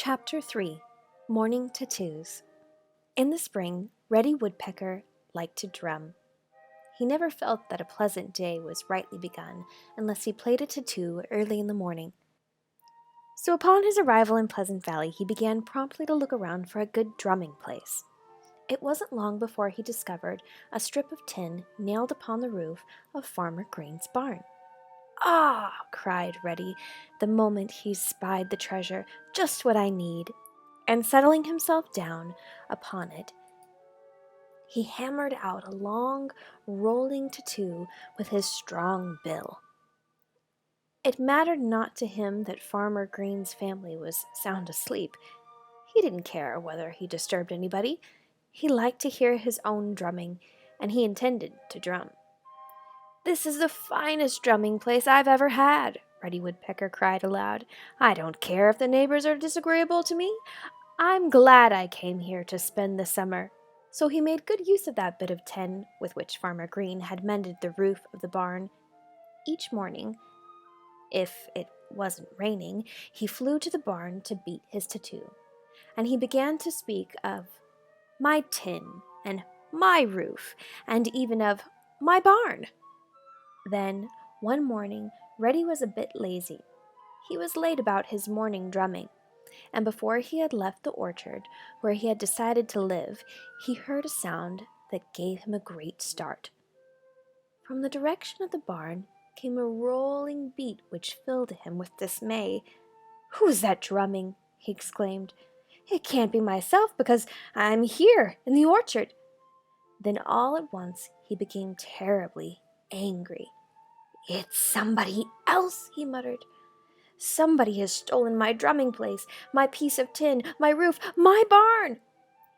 Chapter 3 Morning Tattoos. In the spring, Reddy Woodpecker liked to drum. He never felt that a pleasant day was rightly begun unless he played a tattoo early in the morning. So upon his arrival in Pleasant Valley, he began promptly to look around for a good drumming place. It wasn't long before he discovered a strip of tin nailed upon the roof of Farmer Green's barn. "Ah!" cried Reddy, the moment he spied the treasure. "Just what I need." And settling himself down upon it, he hammered out a long, rolling tattoo with his strong bill. It mattered not to him that Farmer Green's family was sound asleep. He didn't care whether he disturbed anybody. He liked to hear his own drumming, and he intended to drum. "This is the finest drumming place I've ever had," Reddy Woodpecker cried aloud. "I don't care if the neighbors are disagreeable to me. I'm glad I came here to spend the summer." So he made good use of that bit of tin with which Farmer Green had mended the roof of the barn. Each morning, if it wasn't raining, he flew to the barn to beat his tattoo. And he began to speak of "my tin" and "my roof," and even of "my barn." Then, one morning, Reddy was a bit lazy. He was late about his morning drumming, and before he had left the orchard where he had decided to live, he heard a sound that gave him a great start. From the direction of the barn came a rolling beat which filled him with dismay. "Who's that drumming?" he exclaimed. "It can't be myself, because I'm here in the orchard." Then all at once he became terribly angry. "It's somebody else," he muttered. "Somebody has stolen my drumming place, my piece of tin, my roof, my barn!"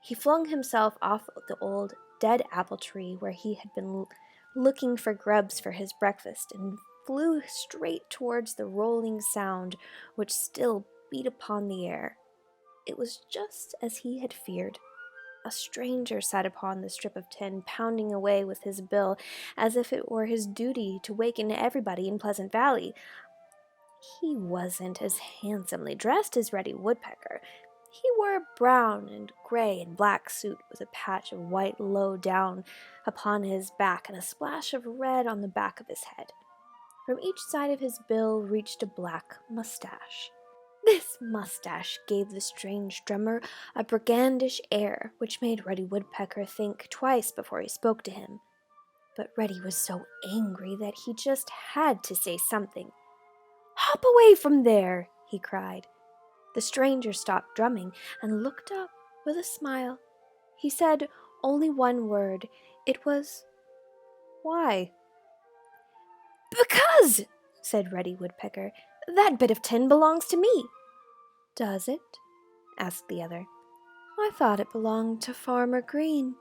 He flung himself off the old dead apple tree where he had been looking for grubs for his breakfast and flew straight towards the rolling sound which still beat upon the air. It was just as he had feared. A stranger sat upon the strip of tin, pounding away with his bill as if it were his duty to waken everybody in Pleasant Valley. He wasn't as handsomely dressed as Reddy Woodpecker. He wore a brown and gray and black suit with a patch of white low down upon his back and a splash of red on the back of his head. From each side of his bill reached a black mustache. This mustache gave the strange drummer a brigandish air which made Reddy Woodpecker think twice before he spoke to him. But Reddy was so angry that he just had to say something. "Hop away from there!" he cried. The stranger stopped drumming and looked up with a smile. He said only one word. It was, "Why?" "Because," said Reddy Woodpecker, "that bit of tin belongs to me." "Does it?" asked the other. "I thought it belonged to Farmer Green."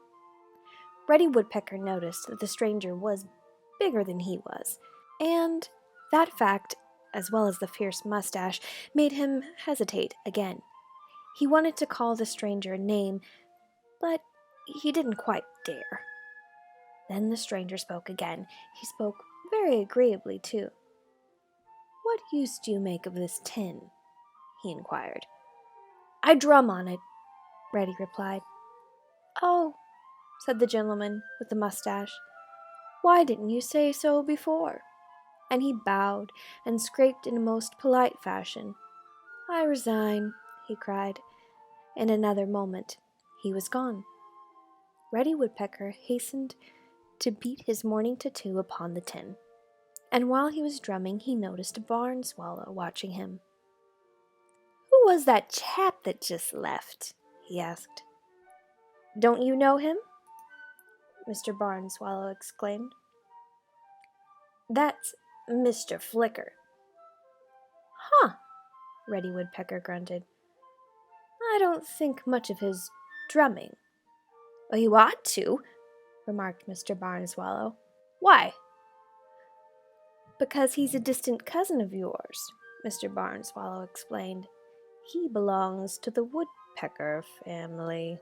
Reddy Woodpecker noticed that the stranger was bigger than he was, and that fact, as well as the fierce mustache, made him hesitate again. He wanted to call the stranger a name, but he didn't quite dare. Then the stranger spoke again. He spoke very agreeably, too. "What use do you make of this tin?" he inquired. "I drum on it," Reddy replied. "Oh," said the gentleman with the mustache, "why didn't you say so before?" And he bowed and scraped in a most polite fashion. "I resign," he cried. In another moment he was gone. Reddy Woodpecker hastened to beat his morning tattoo upon the tin, and while he was drumming he noticed a barn swallow watching him. "Who was that chap that just left?" he asked. "Don't you know him?" Mr. Barn Swallow exclaimed. "That's Mr. Flicker." "Huh," Reddy Woodpecker grunted. "I don't think much of his drumming." "Well, you ought to," remarked Mr. Barn Swallow. "Why?" "Because he's a distant cousin of yours," Mr. Barn Swallow explained. "He belongs to the Woodpecker family."